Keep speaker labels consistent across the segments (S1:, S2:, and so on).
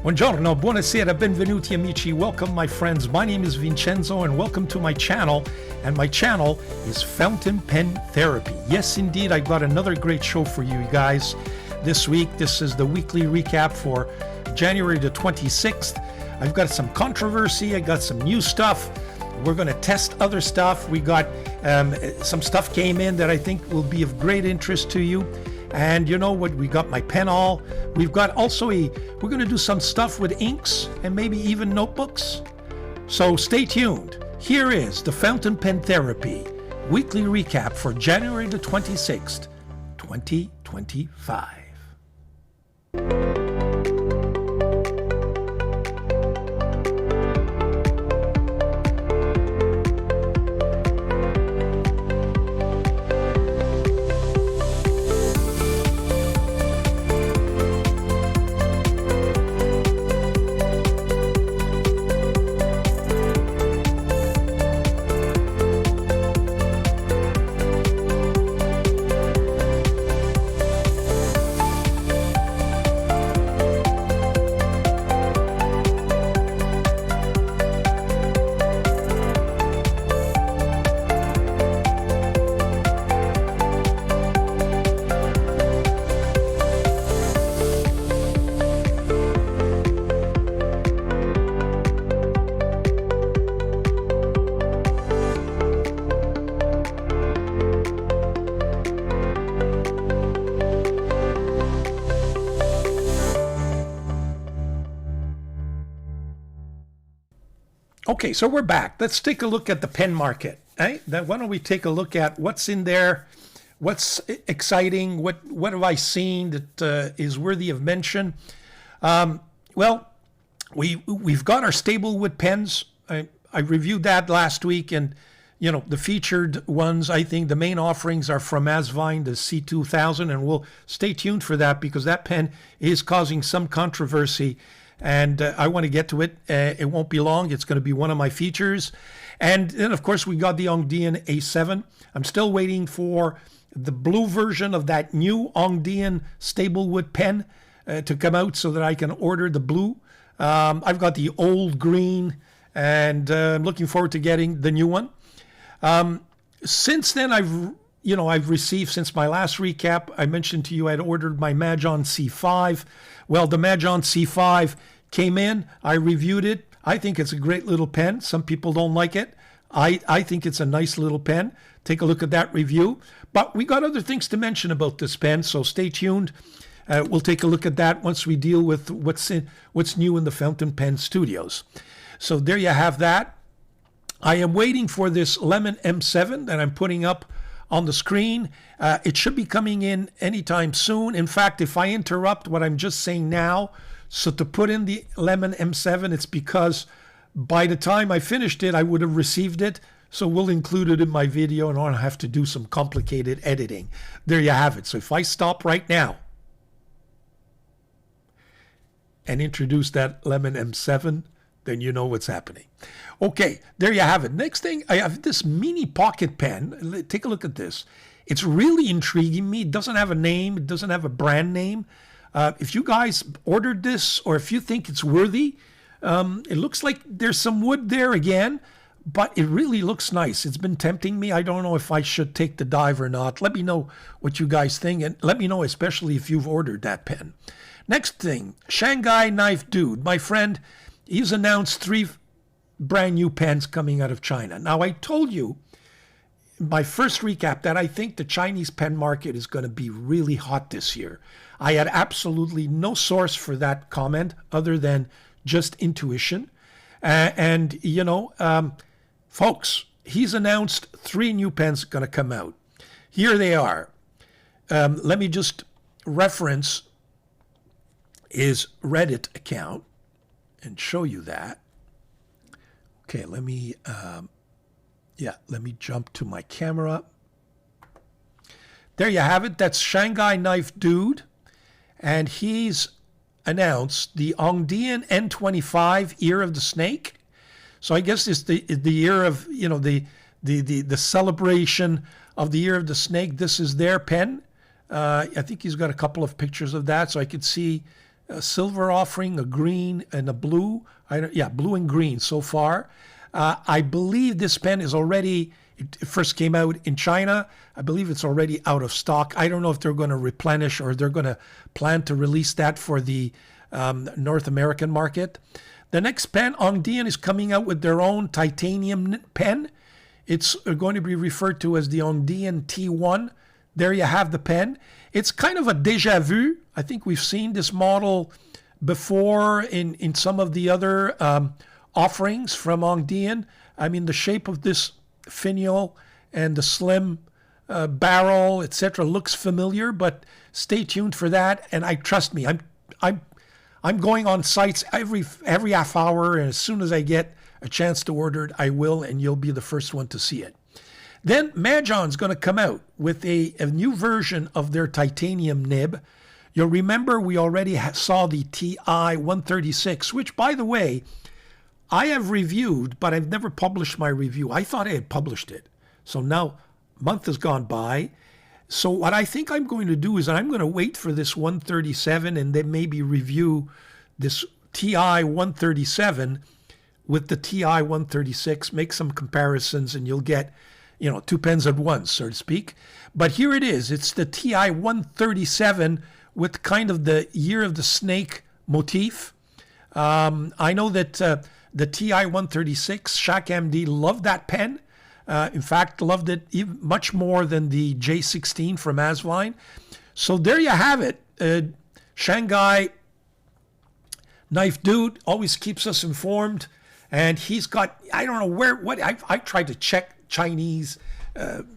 S1: Buongiorno, buonasera, benvenuti amici. Welcome my friends. My name is Vincenzo and welcome to my channel. And my channel is Fountain Pen Therapy. Yes, indeed, I got another great show for you guys this week. This is the weekly recap for January the 26th. I've got some controversy. I got some new stuff. We're going to test other stuff. We got some stuff came in that I think will be of great interest to you. And you know what? We got my pen all. We've got also we're going to do some stuff with inks and maybe even notebooks. So stay tuned. Here is the Fountain Pen Therapy weekly recap for January the 26th, 2025. Okay, so we're back. Let's take a look at the pen market. Right? Why don't we take a look at what's in there, what's exciting, what have I seen that is worthy of mention? Well, we've got our stable wood pens. I reviewed that last week, and you know the featured ones. I think the main offerings are from ASVINE, the C2000, and we'll stay tuned for that because that pen is causing some controversy. And I want to get to it. It won't be long. It's going to be one of my features. And then, of course, we got the Ongdian A7. I'm still waiting for the blue version of that new Ongdian stable wood pen to come out so that I can order the blue. I've got the old green, and I'm looking forward to getting the new one. Since then, I've received, since my last recap, I mentioned to you I'd ordered my MAJOHN C5. Well, the MAJOHN C5 came in. I reviewed it. I think it's a great little pen. Some people don't like it. I think it's a nice little pen. Take a look at that review. But we got other things to mention about this pen, so stay tuned. We'll take a look at that once we deal with what's new in the Fountain Pen Studios. So there you have that. I am waiting for this Lemon M7 that I'm putting up on the screen. It should be coming in anytime soon. In fact, if I interrupt what I'm just saying now, so to put in the Lemon M7, it's because by the time I finished it, I would have received it. So we'll include it in my video and I don't have to do some complicated editing. There you have it. So if I stop right now and introduce that Lemon M7, then you know what's happening. Okay, there you have it. Next thing, I have this mini pocket pen. Take a look at this. It's really intriguing me. It doesn't have a name. It doesn't have a brand name. If you guys ordered this or if you think it's worthy, it looks like there's some wood there again, but it really looks nice. It's been tempting me. I don't know if I should take the dive or not. Let me know what you guys think, and let me know especially if you've ordered that pen. Next thing, Shanghai Knife Dude. My friend, he's announced 3 brand new pens coming out of China. Now, I told you in my first recap that I think the Chinese pen market is going to be really hot this year. I had absolutely no source for that comment other than just intuition. Folks, he's announced 3 new pens going to come out. Here they are. Let me just reference his Reddit account and show you that. Okay, let me jump to my camera. There you have it. That's Shanghai Knife Dude. And he's announced the Ongdian N25 Ear of the Snake. So I guess it's the year of, the celebration of the Year of the Snake. This is their pen. I think he's got a couple of pictures of that, so I could see a silver offering, a green, and a blue. Blue and green so far. I believe this pen is already, it first came out in China. I believe it's already out of stock. I don't know if they're going to replenish or they're going to plan to release that for the North American market. The next pen, Dieman is coming out with their own titanium pen. It's going to be referred to as the Dieman T1. There you have the pen. It's kind of a déjà vu. I think we've seen this model before in some of the other offerings from Dieman. I mean, the shape of this finial and the slim barrel, etc., looks familiar, but stay tuned for that. And trust me, I'm going on sites every half hour, and as soon as I get a chance to order it, I will, and you'll be the first one to see it. Then MAJOHN's going to come out with a new version of their titanium nib. You'll remember we already saw the TI-136, which, by the way, I have reviewed, but I've never published my review. I thought I had published it. So now a month has gone by. So what I think I'm going to do is I'm going to wait for this 137 and then maybe review this TI-137 with the TI-136, make some comparisons, and you'll get, two pens at once, so to speak. But here it is. It's the TI-137 with kind of the Year of the Snake motif. I know that the TI-136, Shaq MD loved that pen. In fact, loved it even much more than the J16 from ASVINE. So there you have it. Shanghai Knife Dude always keeps us informed. And he's got, I don't know I tried to check Chinese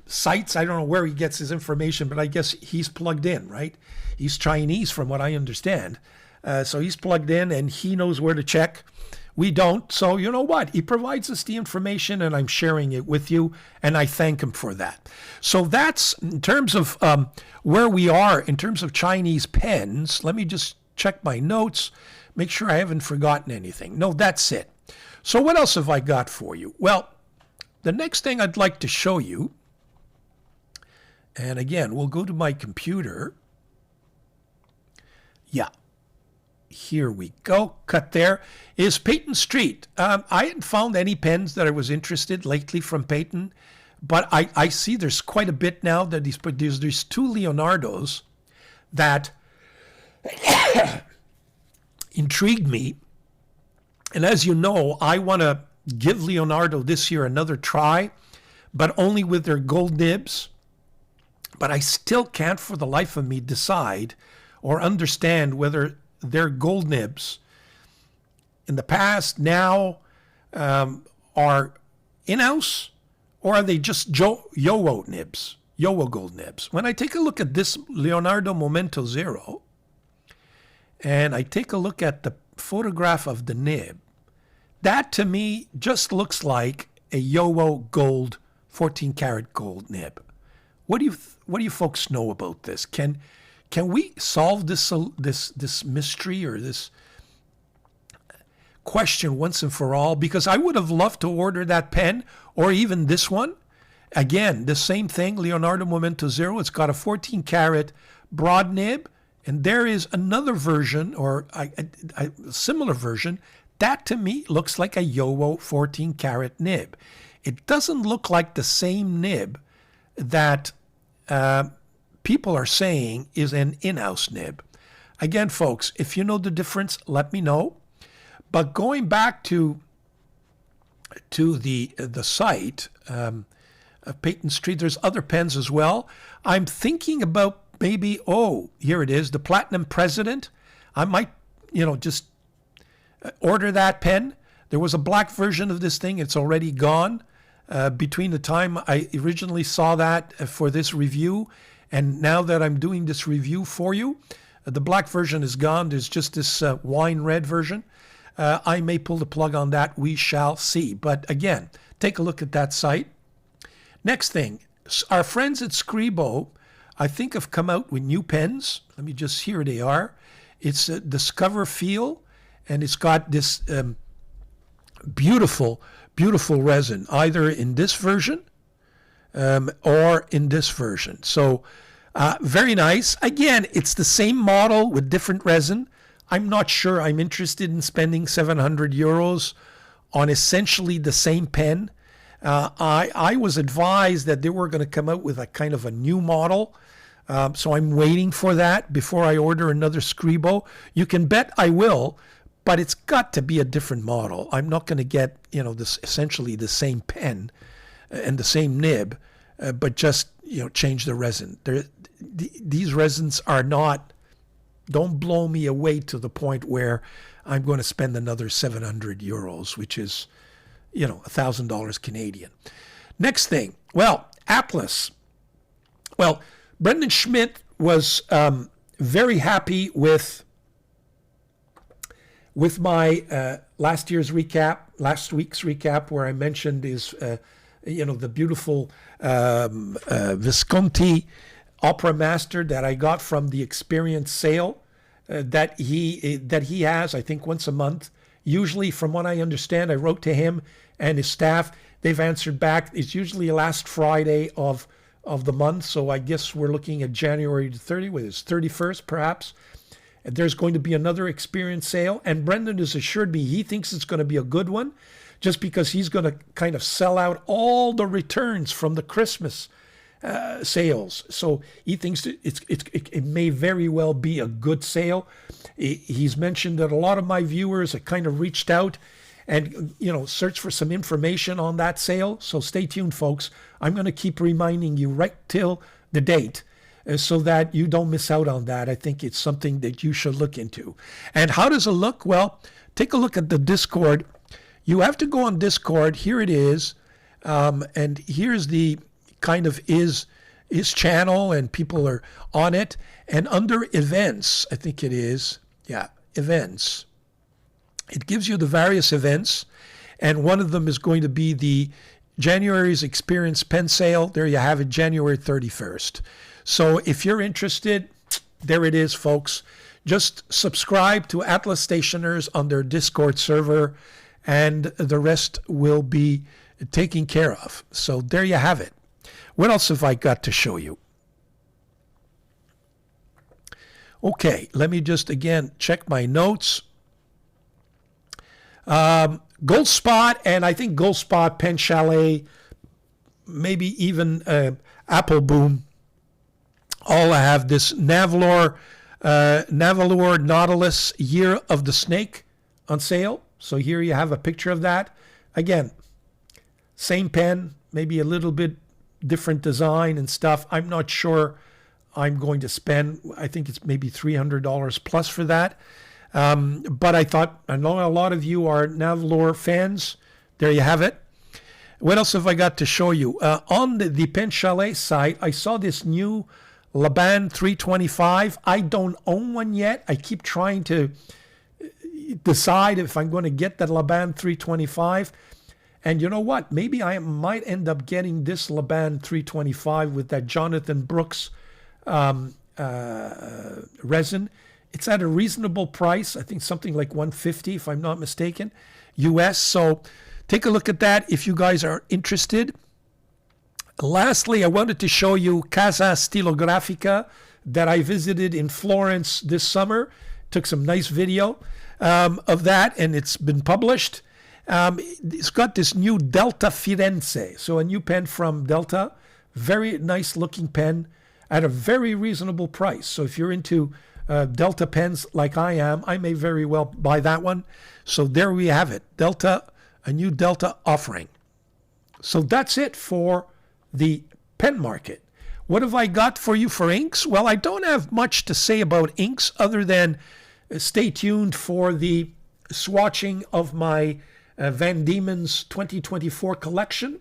S1: sites. I don't know where he gets his information, but I guess he's plugged in, right? He's Chinese from what I understand. So he's plugged in and he knows where to check. We don't. So you know what? He provides us the information and I'm sharing it with you. And I thank him for that. So that's in terms of where we are in terms of Chinese pens. Let me just check my notes, make sure I haven't forgotten anything. No, that's it. So what else have I got for you? Well, the next thing I'd like to show you, and again, we'll go to my computer. Yeah, here we go. Cut there. Is Peyton Street. I hadn't found any pens that I was interested lately from Peyton, but I see there's quite a bit now that he's put. There's two Leonardos that intrigued me. And as you know, I want to give Leonardo this year another try, but only with their gold nibs. But I still can't for the life of me decide or understand whether their gold nibs in the past now are in-house or are they just Yowo nibs, Yowo gold nibs. When I take a look at this Leonardo Momento Zero and I take a look at the photograph of the nib, that to me just looks like a Yowo gold, 14 karat gold nib. What do you folks know about this? Can we solve this mystery or this question once and for all? Because I would have loved to order that pen or even this one. Again, the same thing, Leonardo Momento Zero. It's got a 14 karat broad nib. And there is another version or a similar version that to me looks like a Yowo 14 karat nib. It doesn't look like the same nib that people are saying is an in-house nib. Again, folks, if you know the difference, let me know. But going back to the site of Peyton Street, there's other pens as well. I'm thinking about maybe, here it is, the Platinum President. I might, just order that pen. There was a black version of this thing. It's already gone. Between the time I originally saw that for this review and now that I'm doing this review for you, the black version is gone. There's just this wine red version. I may pull the plug on that. We shall see. But again, take a look at that site. Next thing, our friends at Scribo, I think, have come out with new pens. Let me just, here they are. It's a Discover Feel, and it's got this beautiful, beautiful resin, either in this version or in this version. So very nice. Again, it's the same model with different resin. I'm not sure I'm interested in spending 700 euros on essentially the same pen. I was advised that they were going to come out with a kind of a new model. So I'm waiting for that before I order another Scribo. You can bet I will, but it's got to be a different model. I'm not going to get, this essentially the same pen and the same nib, but just, change the resin. These resins are not, don't blow me away to the point where I'm going to spend another 700 euros, which is, $1,000 Canadian. Next thing, well, Atlas. Well, Brendan Schmidt was very happy with my last week's recap, where I mentioned is the beautiful Visconti Opera Master that I got from the Experience sale that he has, I think, once a month. Usually, from what I understand, I wrote to him and his staff. They've answered back. It's usually last Friday of the month, so I guess we're looking at January 30th, with his 31st perhaps. And there's going to be another Experience sale, and Brendan has assured me he thinks it's going to be a good one, just because he's going to kind of sell out all the returns from the Christmas sales. So he thinks it may very well be a good sale. He's mentioned that a lot of my viewers have kind of reached out and search for some information on that sale. So stay tuned, folks. I'm going to keep reminding you right till the date so that you don't miss out on that. I think it's something that you should look into. And how does it look? Well, take a look at the Discord. You have to go on Discord. Here it is. And here's the kind of his channel, and people are on it. And under events, I think it is. Yeah, events. It gives you the various events, and one of them is going to be the January's Experience pen sale. There you have it, January 31st. So if you're interested, there it is, folks. Just subscribe to Atlas Stationers on their Discord server, and the rest will be taken care of. So there you have it. What else have I got to show you? Okay, let me just again check my notes. Gold Spot, and I think Gold Spot, Pen Chalet, maybe even Apple Boom, all have this Navalor Nautilus Year of the Snake on sale. So here you have a picture of that. Again, same pen, maybe a little bit different design and stuff. I'm not sure I'm going to spend, I think it's maybe $300 plus for that. But I thought, I know a lot of you are Navalor fans. There you have it. What else have I got to show you? On the Pen Chalet site, I saw this new Laban 325. I don't own one yet. I keep trying to decide if I'm going to get that Laban 325. And you know what? Maybe I might end up getting this Laban 325 with that Jonathan Brooks resin. It's at a reasonable price. I think something like $150, if I'm not mistaken, US. So take a look at that if you guys are interested. Lastly, I wanted to show you Casa Stilografica that I visited in Florence this summer. Took some nice video of that, and it's been published. It's got this new Delta Firenze, so a new pen from Delta. Very nice looking pen at a very reasonable price. So if you're into Delta pens like I am, I may very well buy that one. So there we have it, Delta, a new Delta offering. So that's it for the pen market. What have I got for you for inks? Well, I don't have much to say about inks other than stay tuned for the swatching of my Van Dieman's 2024 collection.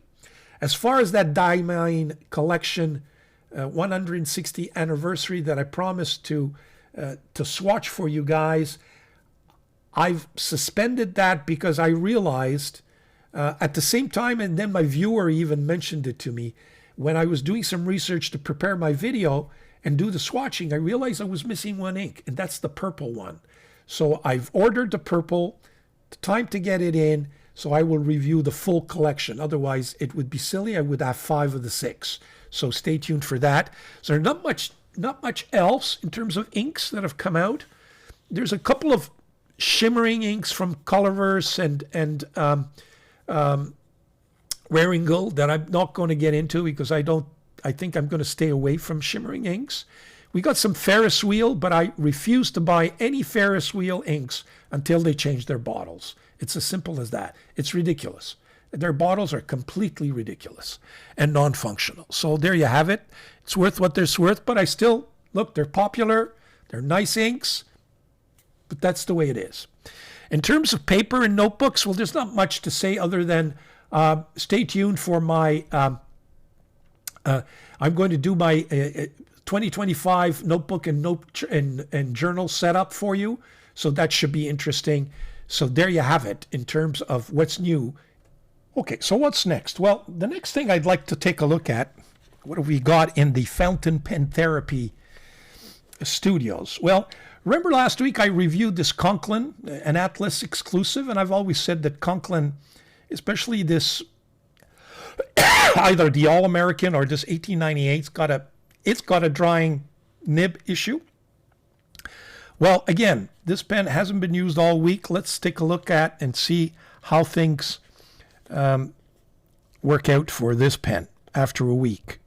S1: As far as that Dieman collection 160th anniversary that I promised to swatch for you guys, I've suspended that because I realized at the same time, and then my viewer even mentioned it to me, when I was doing some research to prepare my video and do the swatching, I realized I was missing one ink, and that's the purple one. So I've ordered the purple, time to get it in, so I will review the full collection. Otherwise, it would be silly. I would have 5 of the 6. So stay tuned for that. So there's not much else in terms of inks that have come out. there's a couple of shimmering inks from Colorverse and Wearing Gold that I'm not going to get into because I think I'm going to stay away from shimmering inks. We got some Ferris wheel, but I refuse to buy any Ferris wheel inks until they change their bottles. It's as simple as that. It's ridiculous. Their bottles are completely ridiculous and non-functional. So there you have it. It's worth what they're worth, but I still, look, they're popular. They're nice inks, but that's the way it is. In terms of paper and notebooks, well, there's not much to say other than stay tuned for my, I'm going to do my 2025 notebook and journal setup for you. So that should be interesting. So there you have it in terms of what's new. Okay, so what's next? Well, the next thing I'd like to take a look at, what have we got in the fountain pen therapy studios? Well, remember last week I reviewed this CONKLIN, an Atlas exclusive, and I've always said that CONKLIN, especially this, either the All-American or this 1898, it's got a drying nib issue. Well, again, this pen hasn't been used all week. Let's take a look at and see how things work out for this pen after a week.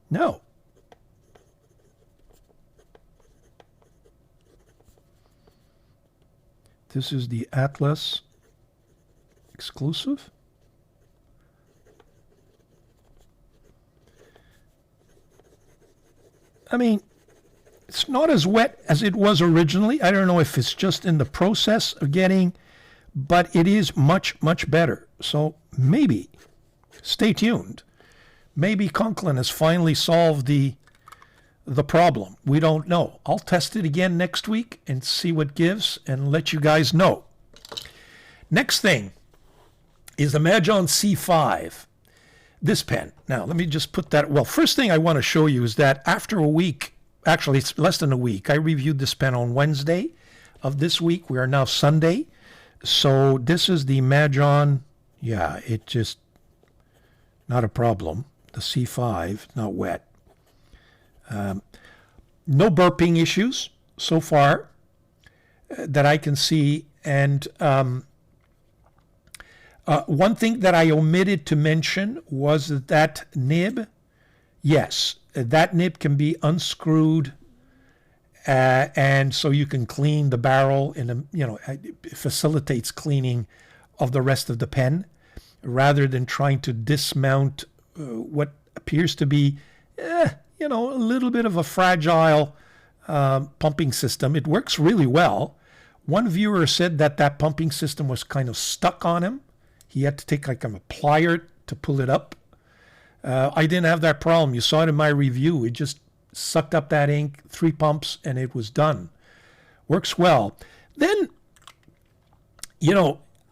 S1: No. This is the Atlas exclusive. I mean, it's not as wet as it was originally. I don't know if it's just in the process of getting, but it is much, much better. So maybe, stay tuned. Maybe CONKLIN has finally solved the problem. We don't know. I'll test it again next week and see what gives and let you guys know. Next thing is the MAJOHN C5. This pen. Now, let me just put that. Well, first thing I want to show you is that after a week, actually it's less than a week, I reviewed this pen on Wednesday of this week. We are now Sunday. So this is the MAJOHN. Yeah, it just, not a problem. The C5, not wet. No burping issues so far that I can see. And one thing that I omitted to mention was that nib, yes, that nib can be unscrewed, and so you can clean the barrel it facilitates cleaning of the rest of the pen rather than trying to dismount what appears to be, a little bit of a fragile pumping system. It works really well. One viewer said that pumping system was kind of stuck on him. He had to take like a plier to pull it up. I didn't have that problem. You saw it in my review. It just sucked up that ink, 3 pumps, and it was done. Works well. Then,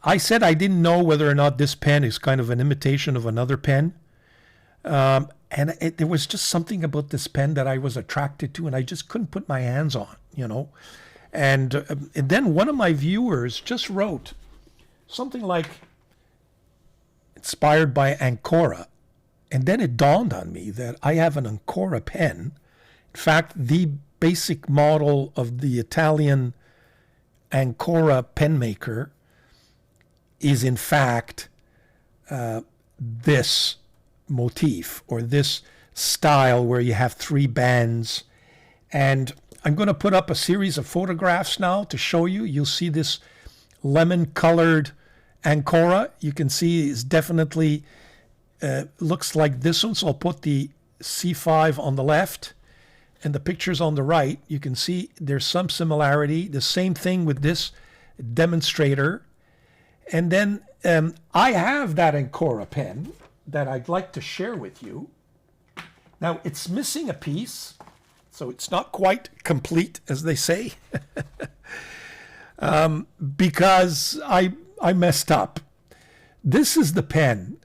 S1: I said I didn't know whether or not this pen is kind of an imitation of another pen. There was just something about this pen that I was attracted to, and I just couldn't put my hands on, And then one of my viewers just wrote something like, inspired by Ancora. And then it dawned on me that I have an Ancora pen. In fact, the basic model of the Italian Ancora pen maker is in fact this motif or this style where you have 3 bands. And I'm going to put up a series of photographs now to show you. You'll see this lemon-colored Ancora. You can see it's definitely looks like this one. So I'll put the C5 on the left and the pictures on the right. You can see there's some similarity. The same thing with this demonstrator. And then I have that Ancora pen that I'd like to share with you. Now, it's missing a piece, so it's not quite complete, as they say, because I messed up. This is the pen.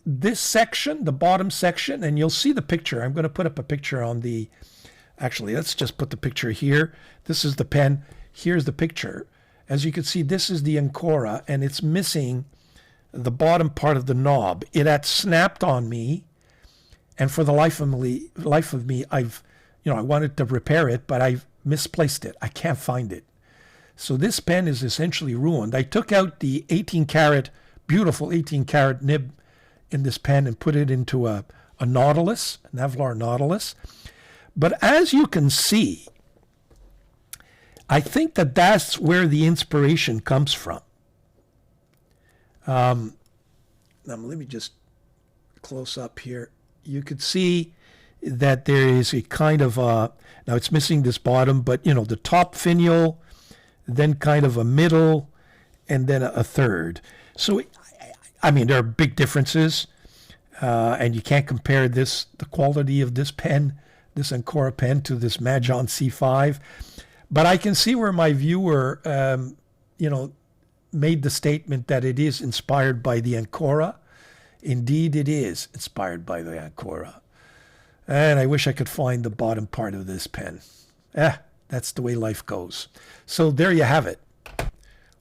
S1: This section, the bottom section, and you'll see the picture. I'm going to put up a picture on the... Actually, let's just put the picture here. This is the pen. Here's the picture. As you can see, this is the Ancora, and it's missing the bottom part of the knob. It had snapped on me, and for the life of me, I've, I wanted to repair it, but I misplaced it. I can't find it. So this pen is essentially ruined. I took out the 18 karat, beautiful 18 karat nib in this pen and put it into a Nautilus, an Kevlar Nautilus. But as you can see, I think that that's where the inspiration comes from. Now, let me just close up here. You could see that there is a kind of now it's missing this bottom, but the top finial, then kind of a middle, and then a third. So, I mean, there are big differences, and you can't compare the quality of this pen, this Ancora pen, to this MAJOHN C5. But I can see where my viewer, made the statement that it is inspired by the Ancora. Indeed, it is inspired by the Ancora. And I wish I could find the bottom part of this pen. That's the way life goes. So there you have it.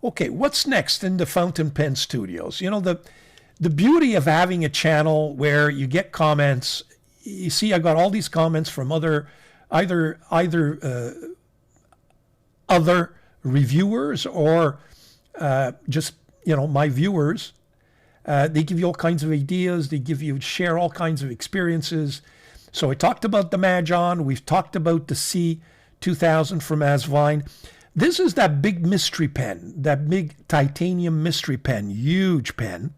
S1: Okay, what's next in the fountain pen studios? The beauty of having a channel where you get comments. You see, I got all these comments from other reviewers or just my viewers. They give you all kinds of ideas. They share all kinds of experiences. So I talked about the MAJOHN. We've talked about the C2000 from ASVINE. This is that big mystery pen, that big titanium mystery pen, huge pen.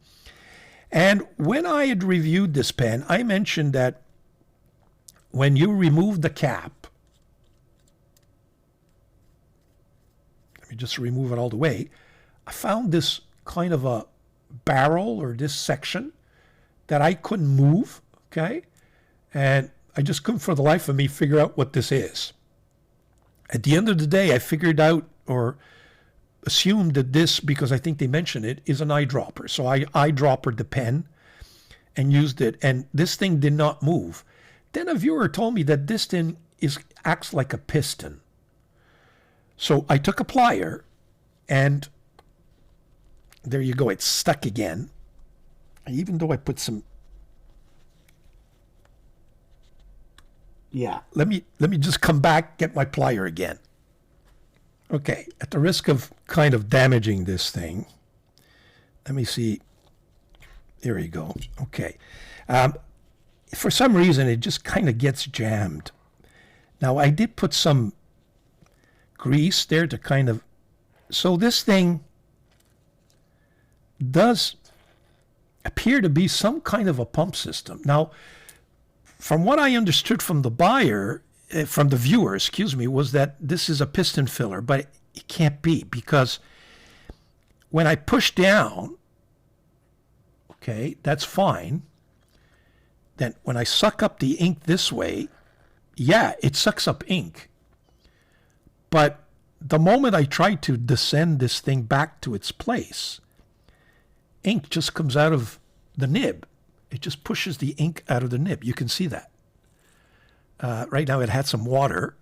S1: And when I had reviewed this pen, I mentioned that when you remove the cap, let me just remove it all the way, I found this kind of a barrel or this section that I couldn't move, okay? And I just couldn't for the life of me figure out what this is. At the end of the day, I figured out or assumed that this, because I think they mentioned it, is an eyedropper. So I eyedroppered the pen and used it, and this thing did not move. Then a viewer told me that this thing acts like a piston. So I took a plier, and there you go, it's stuck again. Even though I put some... Yeah, let me just come back, get my plier again. Okay, at the risk of kind of damaging this thing, let me see. There you go. Okay. For some reason, it just kind of gets jammed. Now, I did put some grease there to kind of... So this thing does appear to be some kind of a pump system. Now, from what I understood from the buyer, from the viewer, excuse me, was that this is a piston filler, but it can't be, because when I push down, okay, that's fine. Then when I suck up the ink this way, yeah, it sucks up ink. But the moment I try to descend this thing back to its place, ink just comes out of the nib. It just pushes the ink out of the nib. You can see that. Right now it had some water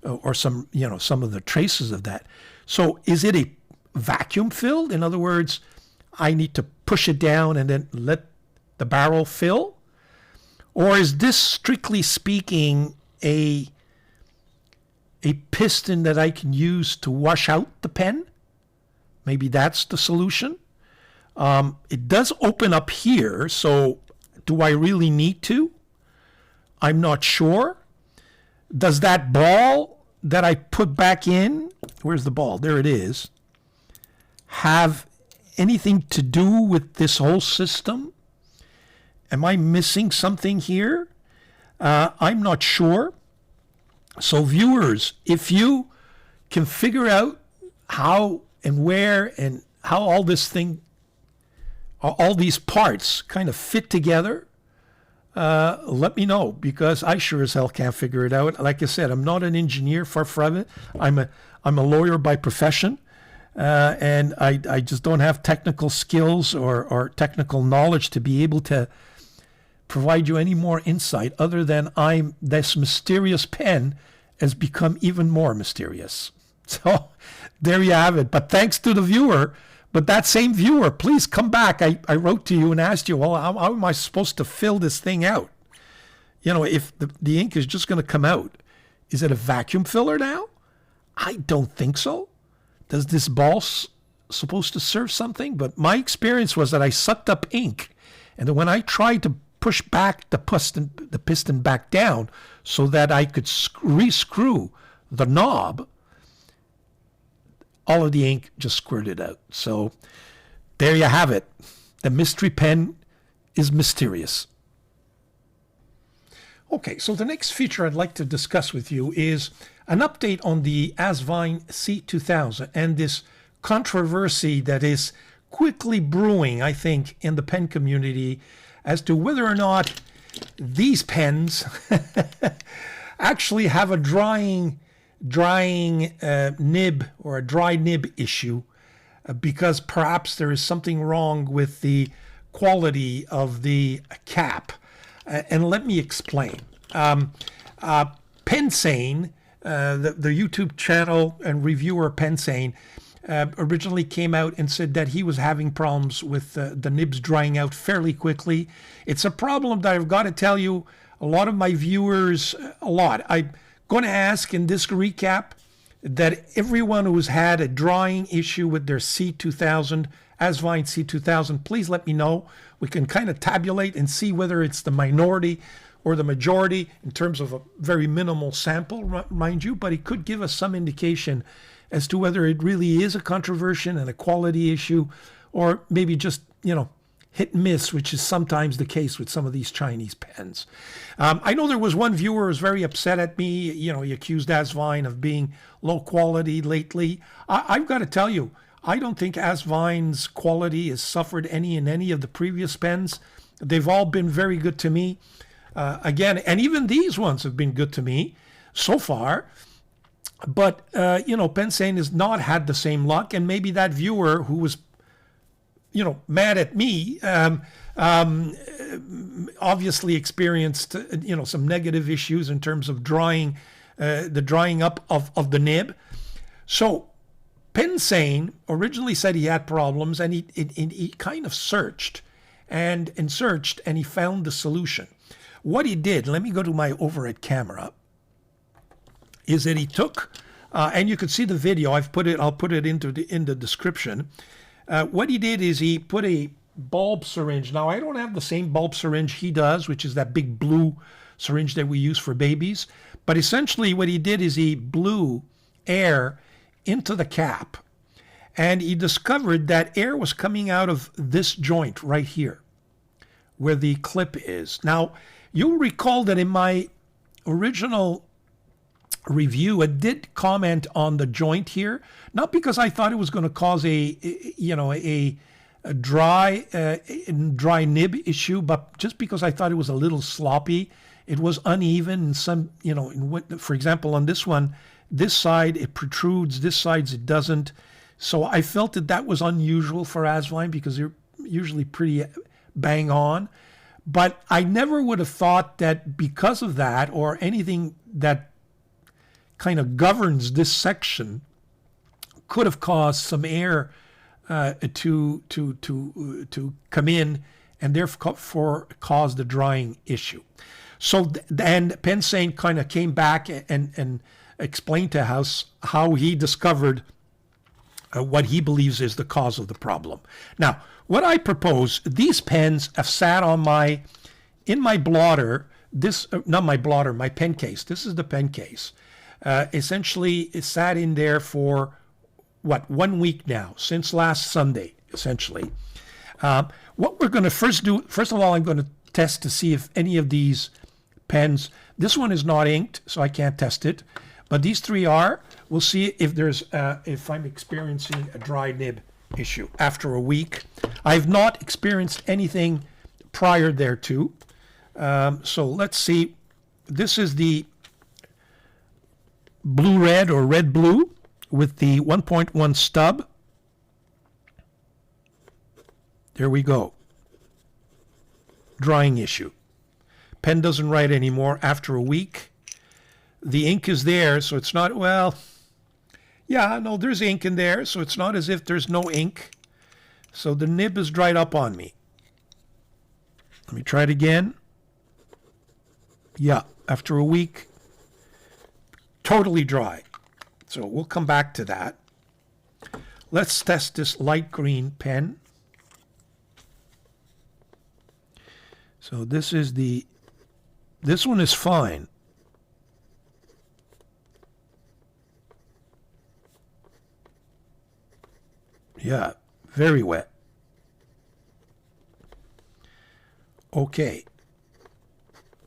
S1: or some of the traces of that. So is it a vacuum filled? In other words, I need to push it down and then let the barrel fill? Or is this, strictly speaking, a piston that I can use to wash out the pen? Maybe that's the solution. It does open up here, so do I really need to? I'm not sure. Does that ball that I put back in, where's the ball? There it is, have anything to do with this whole system? Am I missing something here? I'm not sure. So viewers, if you can figure out how and where and how all this thing, all these parts kind of fit together, let me know, because I sure as hell can't figure it out. Like I said, I'm not an engineer, far from it. I'm a lawyer by profession, and I just don't have technical skills or technical knowledge to be able to provide you any more insight other than this mysterious pen has become even more mysterious. So there you have it. But thanks to the viewer. But that same viewer, please come back. I wrote to you and asked you, well, how am I supposed to fill this thing out? If the ink is just going to come out. Is it a vacuum filler now? I don't think so. Does this ball supposed to serve something? But my experience was that I sucked up ink, and then when I tried to push back the piston back down so that I could rescrew the knob, all of the ink just squirted out. So there you have it. The mystery pen is mysterious. Okay, so the next feature I'd like to discuss with you is an update on the ASVINE C2000 and this controversy that is quickly brewing, I think, in the pen community as to whether or not these pens actually have a drying nib or a dry nib issue, because perhaps there is something wrong with the quality of the cap. And let me explain. Pensane, the YouTube channel and reviewer Pensane, originally came out and said that he was having problems with the nibs drying out fairly quickly. It's a problem that I've got to tell you, a lot of my viewers, I'm going to ask in this recap that everyone who's had a drying issue with their C2000, ASVINE C2000, please let me know. We can kind of tabulate and see whether it's the minority or the majority in terms of a very minimal sample, mind you, but it could give us some indication as to whether it really is a controversy and a quality issue, or maybe just, hit and miss, which is sometimes the case with some of these Chinese pens. I know there was one viewer who was very upset at me. He accused ASVINE of being low quality lately. I've got to tell you, I don't think ASVINE's quality has suffered any in any of the previous pens. They've all been very good to me. Again, and even these ones have been good to me so far. But, Pensane has not had the same luck, and maybe that viewer who was, mad at me, obviously experienced, some negative issues in terms of the drying up of the nib. So Pensane originally said he had problems, and he kind of searched and he found the solution. What he did, let me go to my overhead camera, is that he took, and you can see the video. I'll put it in the description. What he did is he put a bulb syringe. Now, I don't have the same bulb syringe he does, which is that big blue syringe that we use for babies. But essentially what he did is he blew air into the cap, and he discovered that air was coming out of this joint right here, where the clip is. Now, you'll recall that in my original review, I did comment on the joint here, not because I thought it was going to cause a dry nib issue, but just because I thought it was a little sloppy. It was uneven, and some, for example, on this one, this side it protrudes, this side it doesn't. So I felt that was unusual for ASVINE because they're usually pretty bang on. But I never would have thought that because of that, or anything that kind of governs this section, could have caused some air to come in and therefore cause the drying issue. So then Pensane kind of came back and explained to us how he discovered what he believes is the cause of the problem. Now, what I propose, these pens have sat in my blotter, my pen case. This is the pen case. Essentially, it sat in there for, 1 week now, since last Sunday, essentially. What we're going to first do, first of all, I'm going to test to see if any of these pens, this one is not inked, so I can't test it, but these three are. We'll see if I'm experiencing a dry nib issue after a week. I've not experienced anything prior thereto. So let's see. This is the blue-red or red-blue with the 1.1 stub. There we go. Drying issue. Pen doesn't write anymore after a week. The ink is there, so it's not, there's ink in there, so it's not as if there's no ink. So the nib is dried up on me. Let me try it again. Yeah, after a week, totally dry. So we'll come back to that. Let's test this light green pen. So this one is fine. Yeah, very wet. Okay.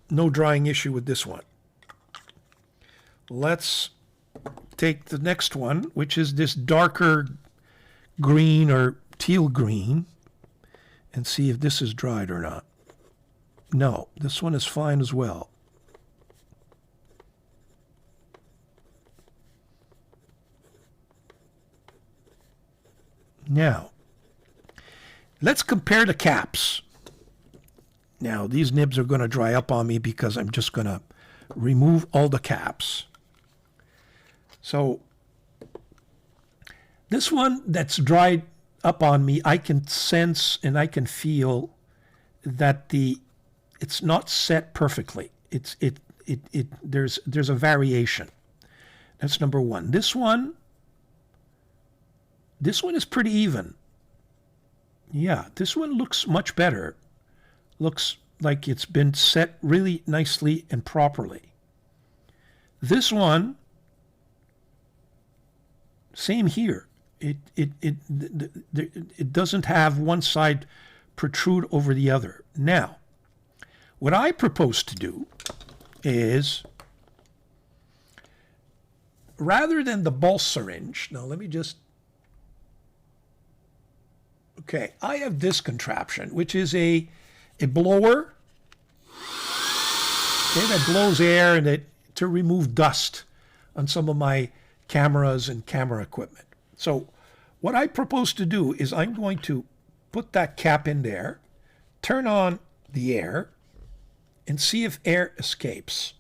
S1: No drying issue with this one. Let's take the next one, which is this darker green or teal green, and see if this is dried or not. No, this one is fine as well. Now, let's compare the caps. Now, these nibs are going to dry up on me because I'm just going to remove all the caps. So, this one that's dried up on me, I can sense and I can feel that it's not set perfectly. There's a variation. That's number one. This one is pretty even. Yeah, this one looks much better. Looks like it's been set really nicely and properly. This one, same here. It doesn't have one side protrude over the other. Now, what I propose to do is, rather than the ball syringe, now let me just, okay, I have this contraption, which is a blower, okay, that blows air and to remove dust on some of my cameras and camera equipment. So what I propose to do is I'm going to put that cap in there, turn on the air, and see if air escapes.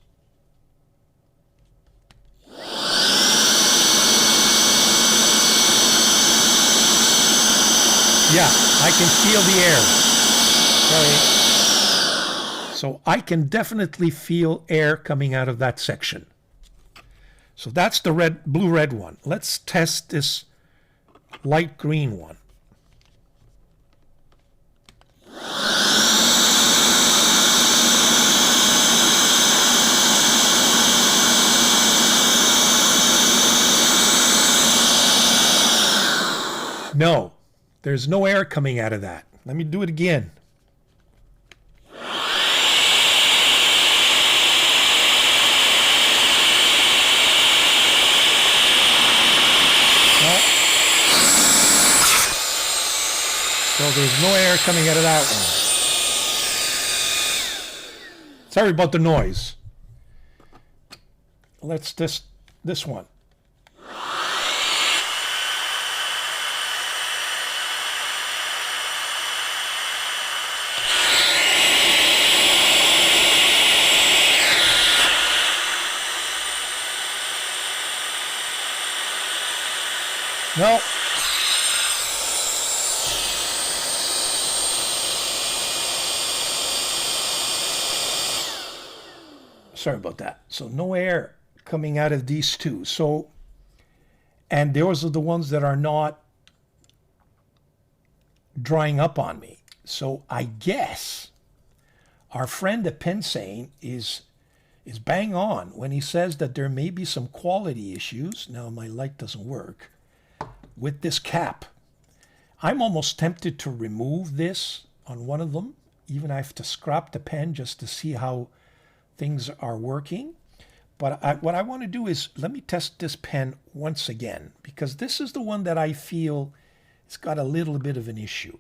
S1: Yeah, I can feel the air. Okay. So I can definitely feel air coming out of that section. So that's the blue-red one. Let's test this light green one. No, there's no air coming out of that. Let me do it again. So there's no air coming out of that one. Sorry about the noise. Let's test this one. No. Sorry about that. So no air coming out of these two. So, and those are the ones that are not drying up on me. So I guess our friend at Pensane is bang on when he says that there may be some quality issues. Now my light doesn't work with this cap. I'm almost tempted to remove this on one of them. Even I have to scrap the pen just to see how things are working. But what I want to do is let me test this pen once again, because this is the one that I feel it's got a little bit of an issue.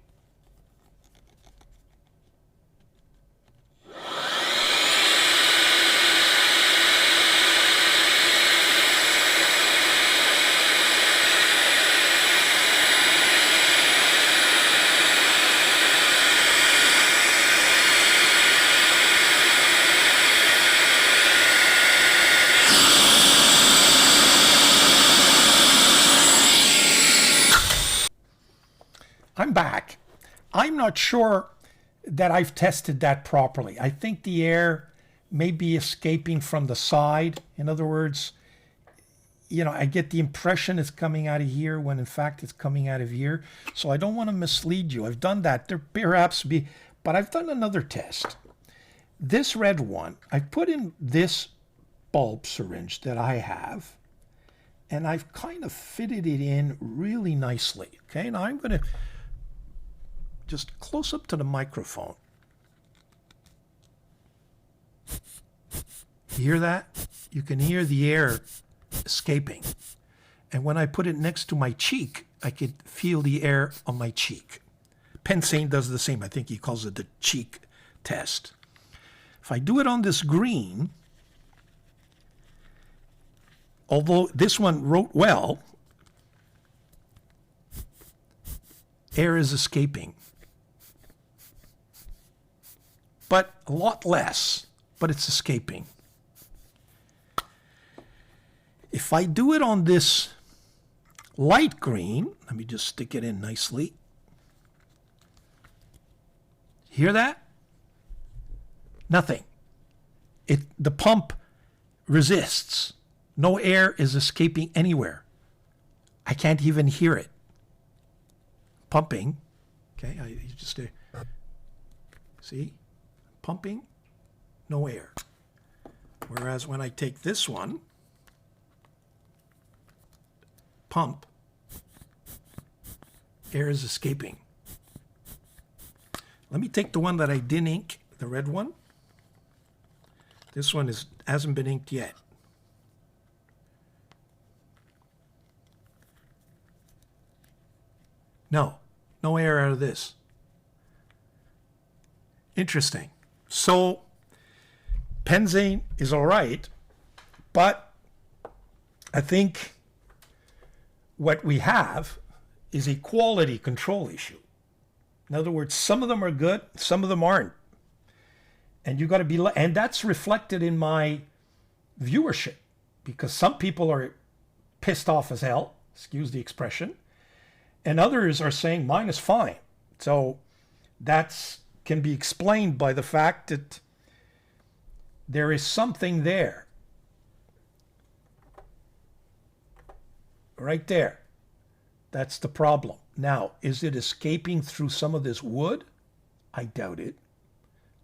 S1: I'm back. I'm not sure that I've tested that properly. I think the air may be escaping from the side. In other words, I get the impression it's coming out of here when in fact it's coming out of here. So I don't want to mislead you. I've done that. There perhaps be, but I've done another test. This red one, I put in this bulb syringe that I have, and I've kind of fitted it in really nicely. Okay, now I'm going to just close up to the microphone. You hear that? You can hear the air escaping. And when I put it next to my cheek, I could feel the air on my cheek. Pensane does the same. I think he calls it the cheek test. If I do it on this green, although this one wrote well, air is escaping. But a lot less, but it's escaping. If I do it on this light green, let me just stick it in nicely. Hear that? Nothing. The pump resists. No air is escaping anywhere. I can't even hear it. Pumping. Okay, I just see? Pumping, no air. Whereas when I take this one, pump, air is escaping. Let me take the one that I didn't ink, the red one. This one hasn't been inked yet. No air out of this. Interesting. So Pensane is all right, but I think what we have is a quality control issue. In other words, some of them are good, some of them aren't. And you got to be, and that's reflected in my viewership, because some people are pissed off as hell, excuse the expression, and others are saying mine is fine. So that's can be explained by the fact that there is something there. Right there. That's the problem. Now, is it escaping through some of this wood? I doubt it.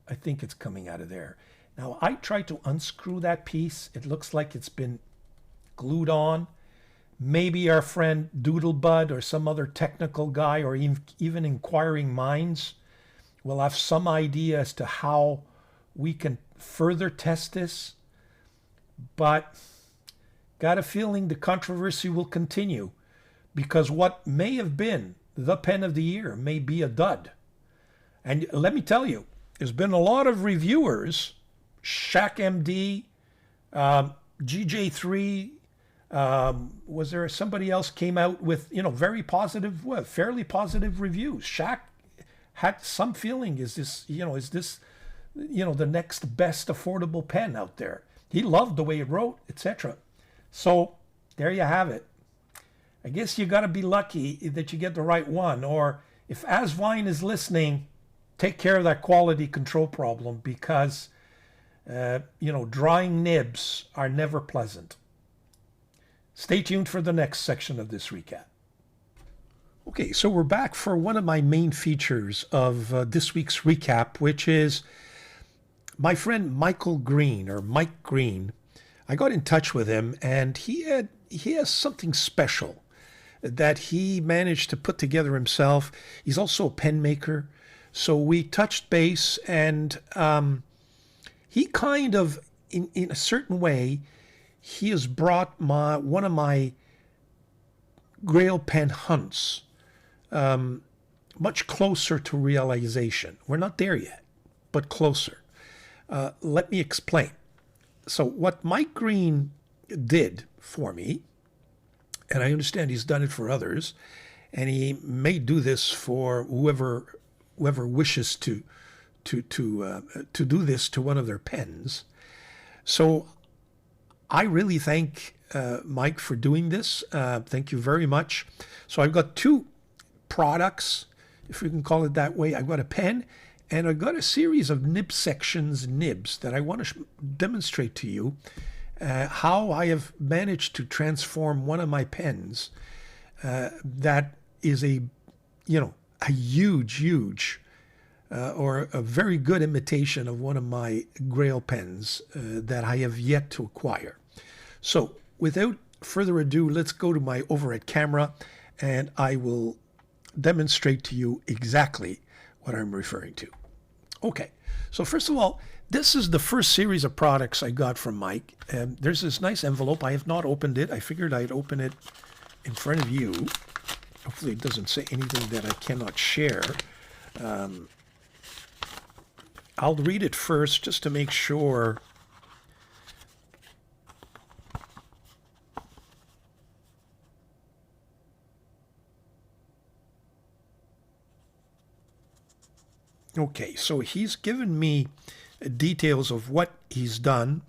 S1: I think it's coming out of there. Now, I tried to unscrew that piece. It looks like it's been glued on. Maybe our friend Doodlebud or some other technical guy or even inquiring minds will have some idea as to how we can further test this. But got a feeling the controversy will continue, because what may have been the pen of the year may be a dud. And let me tell you, there's been a lot of reviewers, Shaq MD, GJ3, was there somebody else came out with, very positive, fairly positive reviews. Shaq had some feeling, is this the next best affordable pen out there? He loved the way it wrote, etc. So there you have it. I guess you got to be lucky that you get the right one. Or if ASVINE is listening, take care of that quality control problem, because drying nibs are never pleasant. Stay tuned for the next section of this recap. Okay, so we're back for one of my main features of this week's recap, which is my friend Michael Green, or Mike Green. I got in touch with him, and he has something special that he managed to put together himself. He's also a pen maker. So we touched base, and he kind of, in a certain way, he has brought one of my Grail pen hunts much closer to realization. We're not there yet, but closer. Let me explain. So what Mike Green did for me, and I understand he's done it for others, and he may do this for whoever wishes to do this to one of their pens. So I really thank Mike for doing this. Thank you very much. So I've got two products, if we can call it that way. I've got a pen, and I've got a series of nibs that I want to demonstrate to you. how I have managed to transform one of my pens that is a, a huge, or a very good imitation of one of my Grail pens that I have yet to acquire. So without further ado, let's go to my overhead camera and I will demonstrate to you exactly what I'm referring to. Okay, so first of all, this is the first series of products I got from Mike. There's this nice envelope. I have not opened it. I figured I'd open it in front of you. Hopefully it doesn't say anything that I cannot share. I'll read it first just to make sure. Okay, so he's given me details of what he's done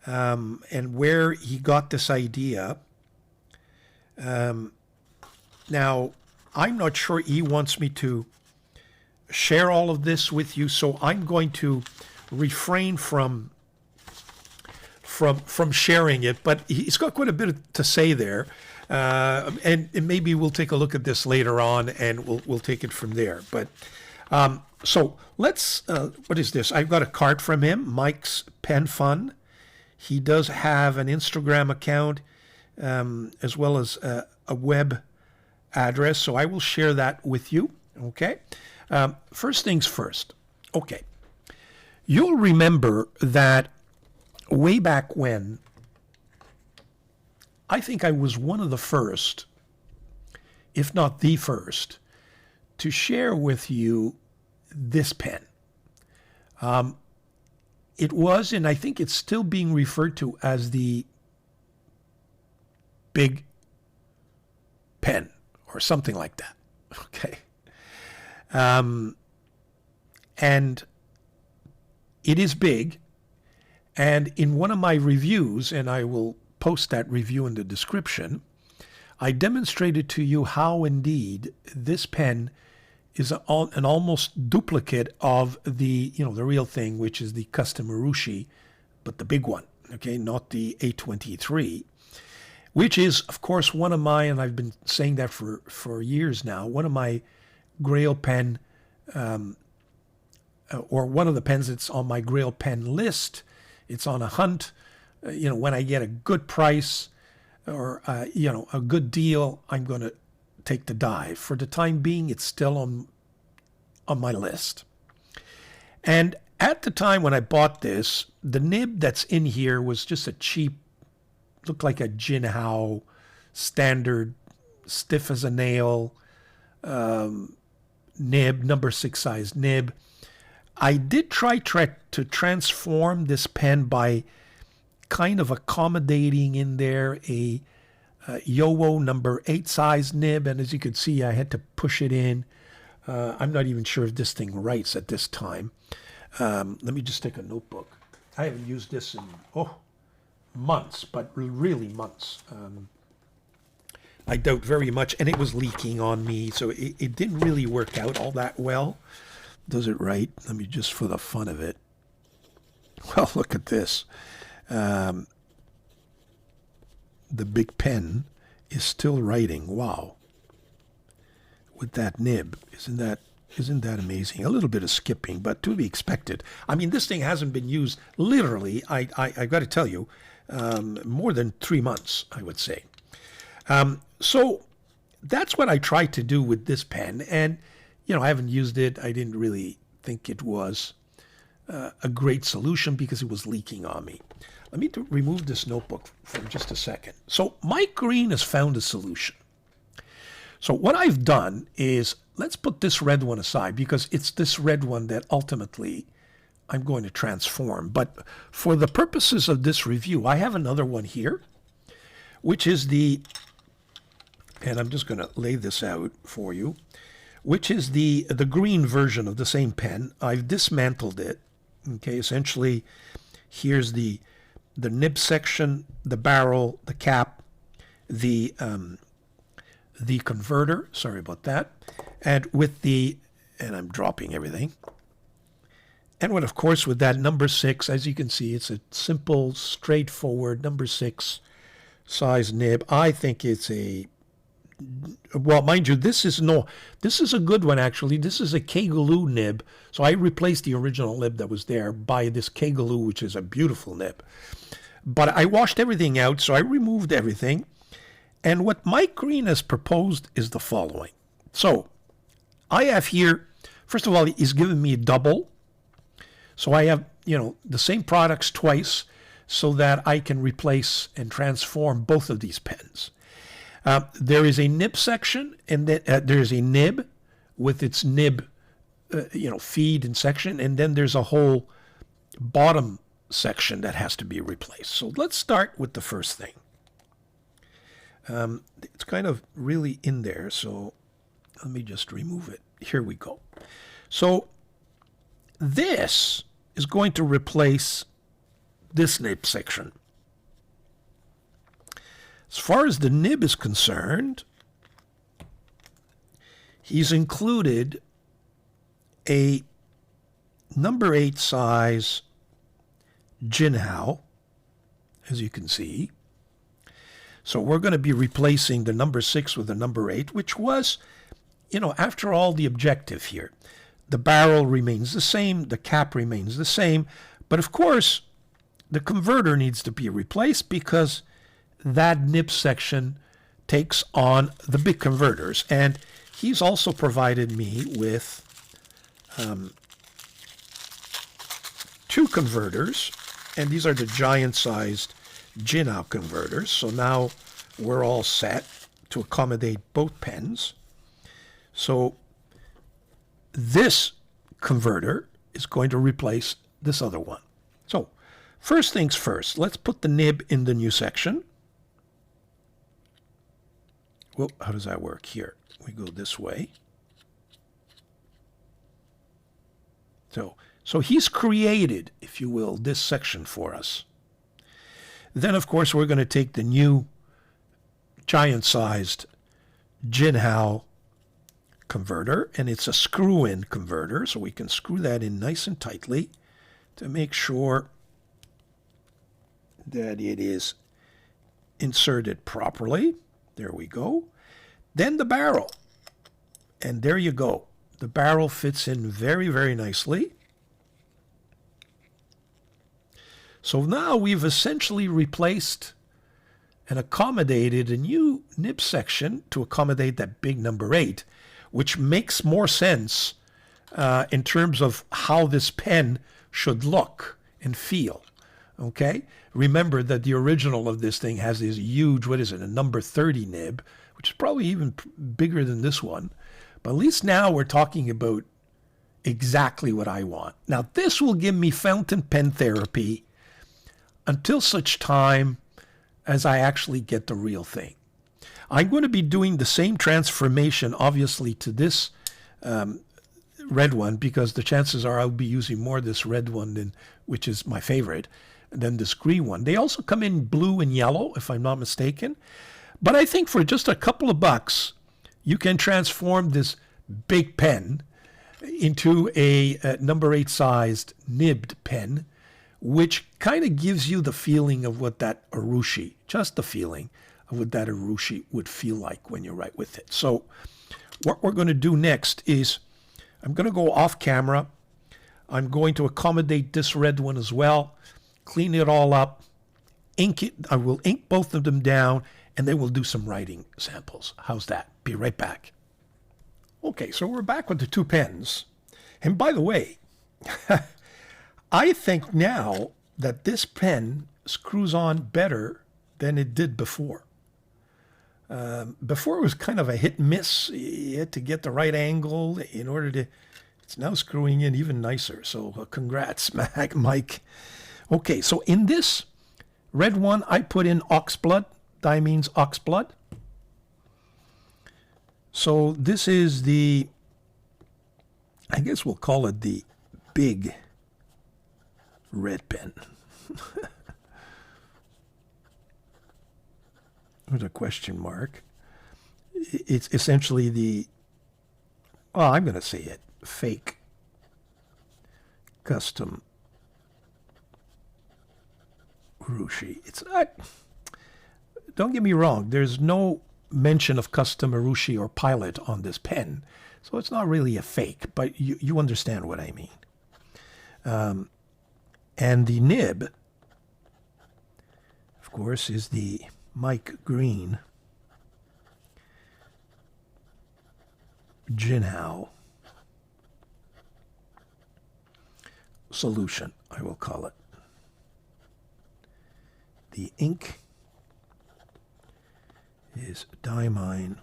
S1: and where he got this idea. Now, I'm not sure he wants me to share all of this with you, so I'm going to refrain from sharing it, but he's got quite a bit to say there. And maybe we'll take a look at this later on and we'll take it from there. But so let's, what is this? I've got a card from him, Mike's Pen Fun. He does have an Instagram account as well as a web address, so I will share that with you, okay? First things first, okay. You'll remember that way back when, I think I was one of the first, if not the first, to share with you this pen. It was, and I think it's still being referred to as the Big Pen or something like that. Okay. And it is big. And in one of my reviews, and I will post that review in the description, I demonstrated to you how indeed this pen is an almost duplicate of the, the real thing, which is the custom Urushi, but the big one, okay, not the A23, which is, of course, one of my, and I've been saying that for years now, one of my Grail pen, or one of the pens that's on my Grail pen list. It's on a hunt. When I get a good price or, a good deal, I'm going to take the dive. For the time being, it's still on my list. And at the time when I bought this, the nib that's in here was just a cheap, looked like a Jinhao standard, stiff as a nail nib, number 6 size nib. I did try to transform this pen by kind of accommodating in there a Yowo number 8 size nib, and as you can see, I had to push it in. I'm not even sure if this thing writes at this time. Let me just take a notebook. I haven't used this in months, but really months. I doubt very much, and it was leaking on me, so it didn't really work out all that well. Does it write? Let me just, for the fun of it. Well, look at this. The big pen is still writing. Wow. With that nib. Isn't that amazing? A little bit of skipping, but to be expected. I mean, this thing hasn't been used literally, I got to tell you, more than 3 months, I would say. So that's what I tried to do with this pen, and I haven't used it. I didn't really think it was a great solution because it was leaking on me. Let me remove this notebook for just a second. So Mike Green has found a solution. So what I've done is, let's put this red one aside because it's this red one that ultimately I'm going to transform. But for the purposes of this review, I have another one here, which is and I'm just going to lay this out for you, which is the green version of the same pen. I've dismantled it. Okay, essentially, here's the nib section, the barrel, the cap, the converter. Sorry about that. And with and I'm dropping everything. And of course, with that number 6, as you can see, it's a simple, straightforward number 6 size nib. I think it's a, well, mind you, this is a good one, actually. This is a Kegaloo nib. So I replaced the original nib that was there by this Kegaloo, which is a beautiful nib. But I washed everything out, so I removed everything. And what Mike Green has proposed is the following. So I have here, first of all, he's given me a double. So I have, the same products twice so that I can replace and transform both of these pens. There is a nib section, and then there's a nib with its nib, feed and section, and then there's a whole bottom section that has to be replaced. So let's start with the first thing. It's kind of really in there, so let me just remove it. Here we go. So this is going to replace this nib section. As far as the nib is concerned, he's included a number 8 size Jinhao, as you can see. So we're going to be replacing the number 6 with the number 8, which was, after all, the objective here. The barrel remains the same, the cap remains the same, but of course, the converter needs to be replaced because that nib section takes on the big converters. And he's also provided me with 2 converters, and these are the giant-sized Jinhao converters. So now we're all set to accommodate both pens. So this converter is going to replace this other one. So first things first, let's put the nib in the new section. Well, how does that work here? We go this way. So he's created, if you will, this section for us. Then, of course, we're going to take the new giant-sized Jinhao converter, and it's a screw-in converter, so we can screw that in nice and tightly to make sure that it is inserted properly. There we go. Then the barrel, and there you go. The barrel fits in very, very nicely. So now we've essentially replaced and accommodated a new nib section to accommodate that big number 8, which makes more sense in terms of how this pen should look and feel. Okay? Remember that the original of this thing has this huge, a number 30 nib, which is probably even bigger than this one. But at least now we're talking about exactly what I want. Now, this will give me fountain pen therapy until such time as I actually get the real thing. I'm going to be doing the same transformation, obviously, to this red one, because the chances are I'll be using more of this red one, which is my favorite, than this green one. They also come in blue and yellow, if I'm not mistaken. But I think for just a couple of bucks, you can transform this big pen into a number 8 sized nibbed pen, which kind of gives you the feeling of what that urushi, just the feeling of what that urushi would feel like when you write with it. So what we're going to do next is I'm going to go off camera. I'm going to accommodate this red one as well, clean it all up, ink it. I will ink both of them down, and then we'll do some writing samples. How's that? Be right back. Okay, so we're back with the 2 pens. And by the way, I think now that this pen screws on better than it did before. Before it was kind of a hit and miss. You had to get the right angle in order to... It's now screwing in even nicer. So congrats, Mike. Okay, so in this red one, I put in oxblood. Dimene's oxblood. So this is the... I guess we'll call it the big red pen. There's a question mark. It's essentially the, well, I'm going to say it, fake custom urushi. It's not, don't get me wrong, there's no mention of custom urushi or pilot on this pen, so it's not really a fake, but you understand what I mean. And the nib, of course, is the Mike Green Jinhao solution, I will call it. The ink is Dieman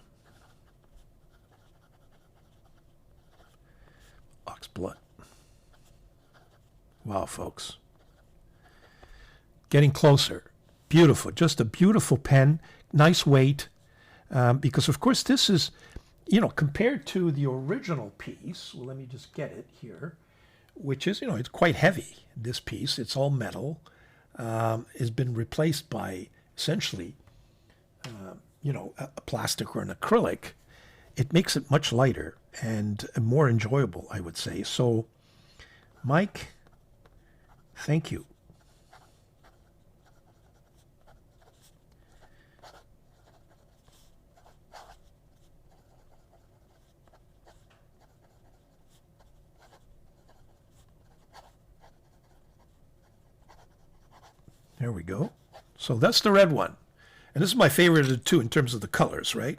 S1: Oxblood. Wow, folks. Getting closer. Beautiful. Just a beautiful pen. Nice weight. Because, of course, this is, you know, compared to the original piece, well, let me just get it here, which is, you know, it's quite heavy, this piece. It's all metal. Has been replaced by, essentially, you know, a plastic or an acrylic. It makes it much lighter and more enjoyable, I would say. So, Mike, thank you. There we go. So that's the red one. And this is my favorite of the two in terms of the colors, right?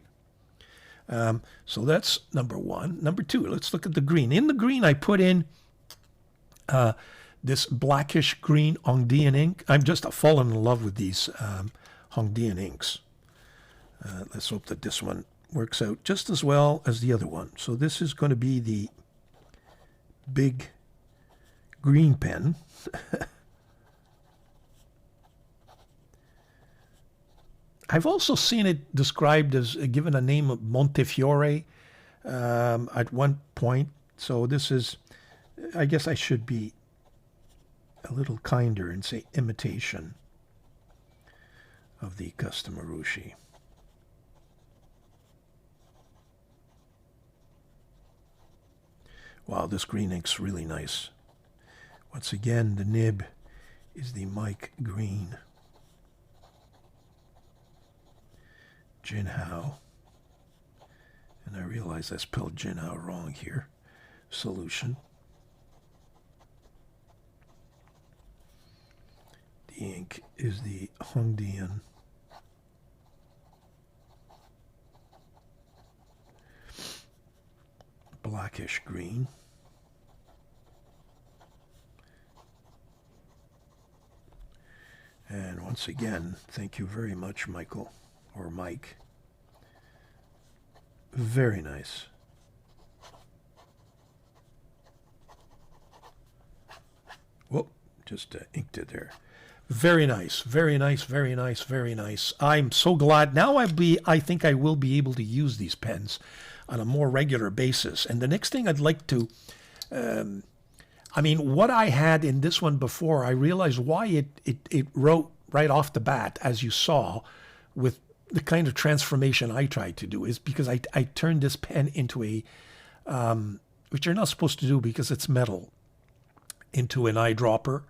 S1: So that's number one. Number two, let's look at the green. In the green, I put in this blackish green Hongdian ink. I'm just fallen in love with these Hongdian inks. Let's hope that this one works out just as well as the other one. So this is going to be the big green pen. I've also seen it described as given a name of Montefiore at one point. So this is, I guess I should be a little kinder and say imitation of the custom urushi. Wow, this green ink's really nice. Once again, the nib is the Mike Green Jinhao, and I realize I spelled Jinhao wrong here, solution. The ink is the Hongdian blackish green. And once again, thank you very much, Michael. Or Mike. Very nice. Whoop, just inked it there. Very nice, very nice, very nice, very nice. I'm so glad. Now I think I will be able to use these pens on a more regular basis. And the next thing I'd like to, I mean, what I had in this one before, I realized why it wrote right off the bat, as you saw, with the kind of transformation I tried to do, is because I turned this pen into a, which you're not supposed to do because it's metal, into an eyedropper.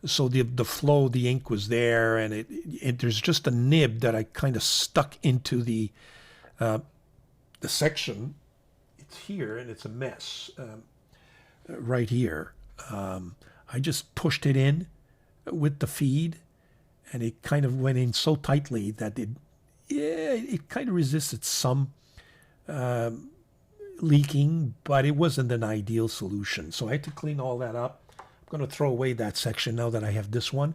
S1: So the flow, the ink was there, and there's just a nib that I kind of stuck into the section. It's here, and it's a mess right here. I just pushed it in with the feed, and it kind of went in so tightly that it kind of resisted some leaking, but it wasn't an ideal solution. So I had to clean all that up. I'm going to throw away that section now that I have this one.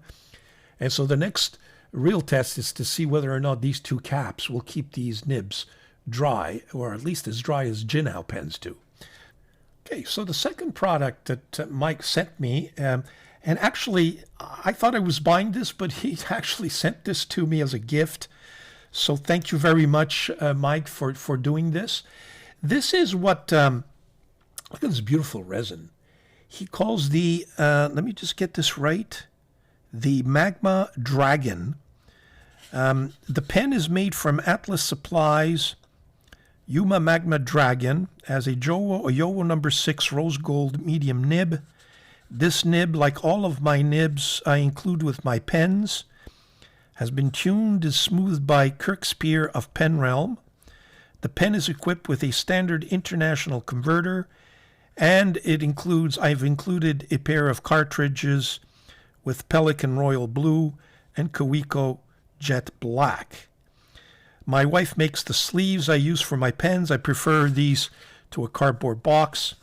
S1: And so the next real test is to see whether or not these two caps will keep these nibs dry, or at least as dry as Jinhao pens do. Okay, so the second product that Mike sent me, and actually I thought I was buying this, but he actually sent this to me as a gift. So thank you very much, Mike, for doing this. This is what, look at this beautiful resin. He calls the, let me just get this right, the MAGMA Dragon. The pen is made from Atlas Supplies Yuma Magma Dragon as a Yowo number 6 rose gold medium nib This nib, like all of my nibs I include with my pens, has been tuned and smoothed by Kirkspear of Pen Realm. The pen is equipped with a standard international converter, and I've included a pair of cartridges with Pelican Royal Blue and Kawiko Jet Black. My wife makes the sleeves I use for my pens. I prefer these to a cardboard box.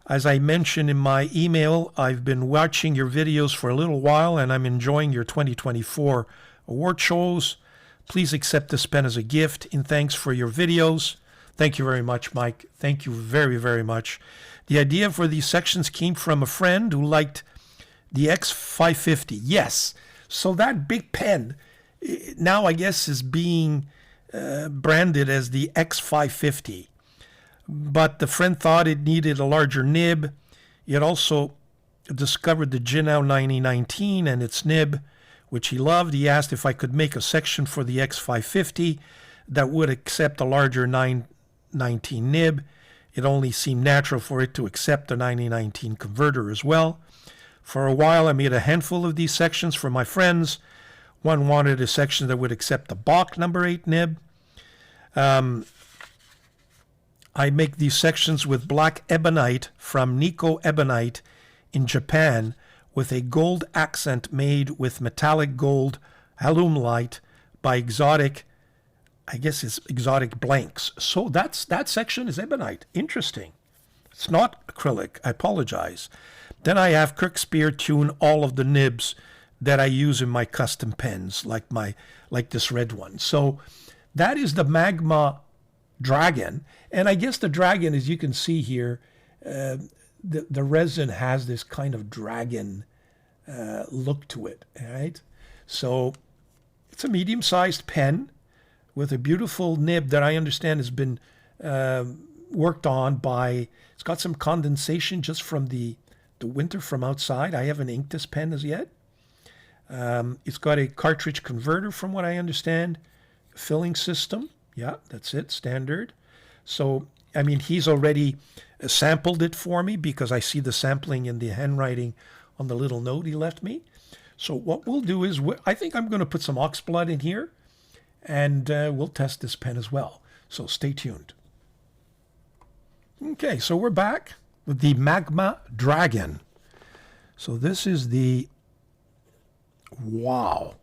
S1: As I mentioned in my email, I've been watching your videos for a little while, and I'm enjoying your 2024 award shows. Please accept this pen as a gift in thanks for your videos. Thank you very much, Mike. Thank you very, very much. The idea for these sections came from a friend who liked the X550. Yes, so that big pen now I guess is being branded as the X550. But the friend thought it needed a larger nib. He had also discovered the Jinao 9019 and its nib, which he loved. He asked if I could make a section for the X550 that would accept a larger 919 nib. It only seemed natural for it to accept the 9019 converter as well. For a while, I made a handful of these sections for my friends. One wanted a section that would accept the Bach number 8 nib. I make these sections with black ebonite from Nikko Ebonite in Japan with a gold accent made with metallic gold alumlite by Exotic, I guess it's Exotic Blanks. So that section is ebonite. Interesting. It's not acrylic. I apologize. Then I have Kirkspear tune all of the nibs that I use in my custom pens, like this red one. So that is the MAGMA Dragon. And I guess the dragon, as you can see here, the resin has this kind of dragon look to it, right? So it's a medium-sized pen with a beautiful nib that I understand has been worked on by, it's got some condensation just from the winter from outside. I haven't inked this pen as yet. It's got a cartridge converter from what I understand, filling system. Yeah, that's it, standard. So, I mean, he's already sampled it for me because I see the sampling in the handwriting on the little note he left me. So what we'll do is, I think I'm going to put some ox blood in here, and we'll test this pen as well. So stay tuned. Okay, so we're back with the MAGMA Dragon. So this is the, wow.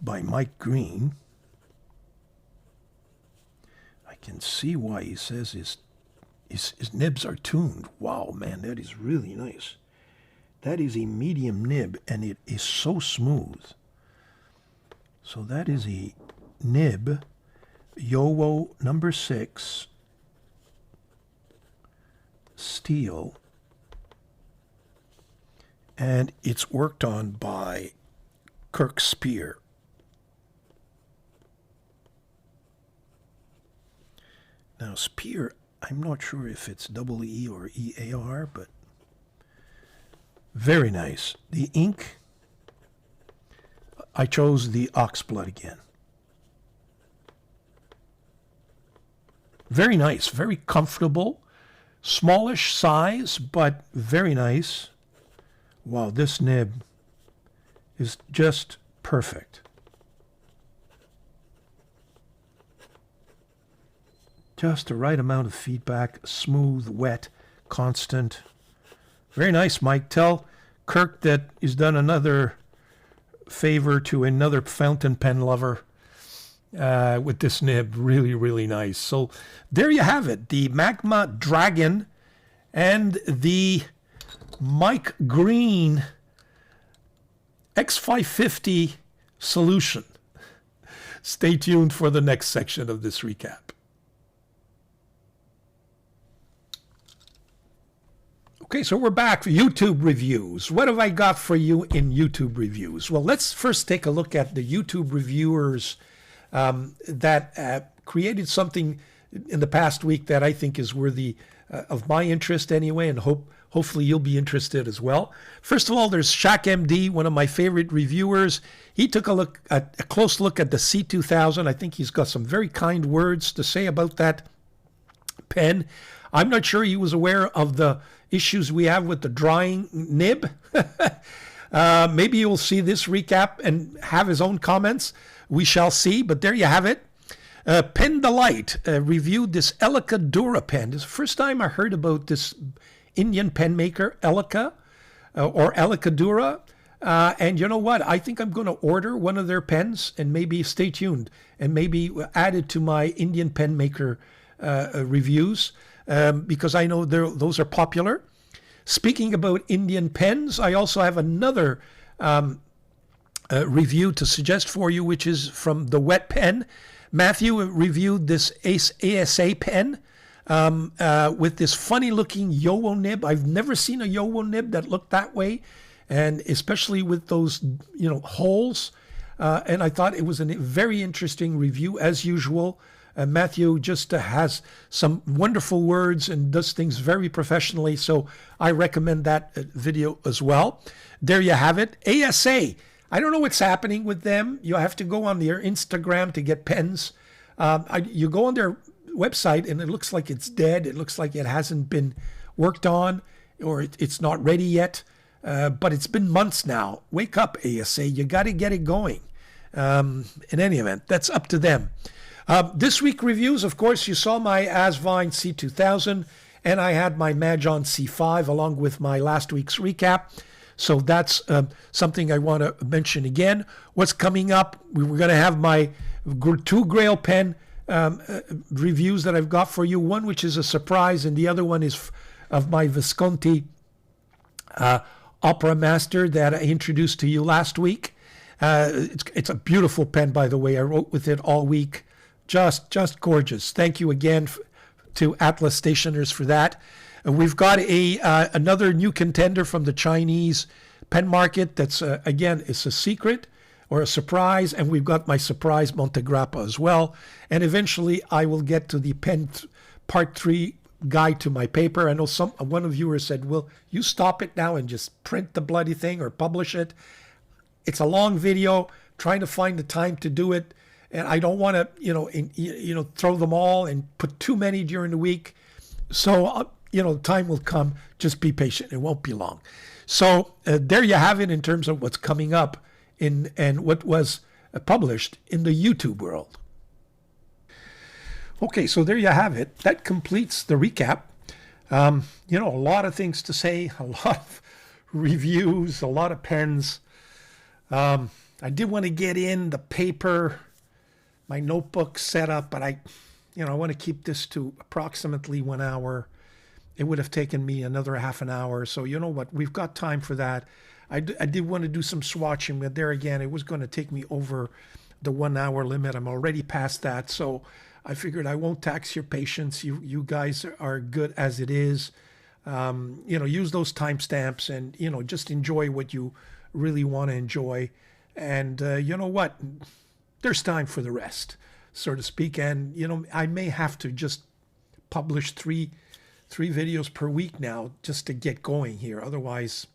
S1: By Mike Green. I can see why he says his nibs are tuned. Wow, man, that is really nice. That is a medium nib, and it is so smooth. So that is a nib, Yowo number 6, steel, and it's worked on by Kirkspear. Now, Spear, I'm not sure if it's double E or EAR, but very nice. The ink, I chose the oxblood again. Very nice, very comfortable, smallish size, but very nice. Wow, this nib is just perfect. Just the right amount of feedback, smooth, wet, constant. Very nice, Mike. Tell Kirk that he's done another favor to another fountain pen lover with this nib. Really, really nice. So there you have it. The MAGMA Dragon and the Mike Green X550 solution. Stay tuned for the next section of this recap. Okay, so we're back for YouTube reviews. What have I got for you in YouTube reviews? Well, let's first take a look at the YouTube reviewers that created something in the past week that I think is worthy of my interest anyway, and hopefully you'll be interested as well. First of all, there's Shaq MD, one of my favorite reviewers. He took a close look at the C2000. I think he's got some very kind words to say about that pen. I'm not sure he was aware of the issues we have with the drying nib. Maybe you'll see this recap and have his own comments. We shall see, but there you have it. Pen Delight reviewed this Elica Dura pen. This is the first time I heard about this Indian pen maker, Elica, or Elica Dura. And you know what? I think I'm going to order one of their pens and maybe stay tuned and maybe add it to my Indian pen maker reviews because I know those are popular. Speaking about Indian pens, I also have another review to suggest for you, which is from the Wet Pen. Matthew reviewed this ASA pen with this funny looking Yowo nib. I've never seen a Yowo nib that looked that way, and especially with those holes. And I thought it was a very interesting review as usual. Matthew just has some wonderful words and does things very professionally, so I recommend that video as well. There you have it. ASA. I don't know what's happening with them. You have to go on their Instagram to get pens. You go on their website and it looks like it's dead. It looks like it hasn't been worked on or it's not ready yet. But it's been months now. Wake up, ASA. You got to get it going. In any event, that's up to them. This week reviews, of course, you saw my ASVINE C2000 and I had my MAJOHN C5 along with my last week's recap. So that's something I want to mention again. What's coming up? We were going to have my 2 Grail pen reviews that I've got for you. One which is a surprise and the other one is of my Visconti Opera Master that I introduced to you last week. It's a beautiful pen, by the way. I wrote with it all week. Just gorgeous. Thank you again to Atlas Stationers for that. We've got another new contender from the Chinese pen market. That's again, it's a secret or a surprise, and we've got my surprise Montegrappa as well. And eventually, I will get to the pen part 3 guide to my paper. I know one of you said, "Will you stop it now and just print the bloody thing or publish it?" It's a long video. Trying to find the time to do it. And I don't want to, throw them all and put too many during the week. So, time will come. Just be patient. It won't be long. So there you have it in terms of what's coming up and what was published in the YouTube world. Okay, so there you have it. That completes the recap. A lot of things to say, a lot of reviews, a lot of pens. I did want to get in the paper, my notebook set up, but I want to keep this to approximately 1 hour. It would have taken me another half an hour. So you know what? We've got time for that. I did want to do some swatching, but there again, it was going to take me over the 1 hour limit. I'm already past that. So I figured I won't tax your patience. You guys are good as it is. Use those timestamps and, just enjoy what you really want to enjoy. And you know what? There's time for the rest, so to speak. And, I may have to just publish three videos per week now just to get going here. Otherwise,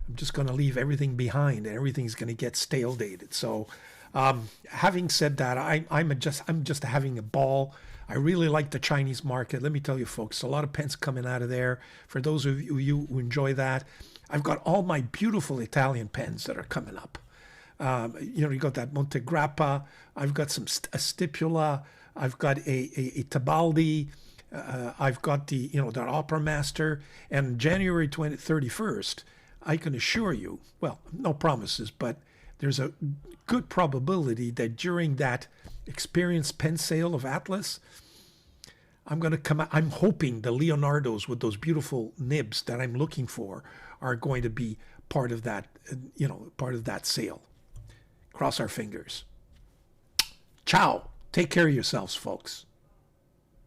S1: I'm just going to leave everything behind and everything's going to get stale dated. So having said that, I'm just having a ball. I really like the Chinese market. Let me tell you, folks, a lot of pens coming out of there. For those of you who enjoy that, I've got all my beautiful Italian pens that are coming up. You got that Montegrappa. I've got some a Stipula. I've got a Tebaldi. I've got the that Opera Master. And January 31st, I can assure you, well, no promises, but there's a good probability that during that experienced pen sale of Atlas, I'm going to come out. I'm hoping the Leonardos with those beautiful nibs that I'm looking for are going to be part of that, part of that sale. Cross our fingers. Ciao. Take care of yourselves, folks.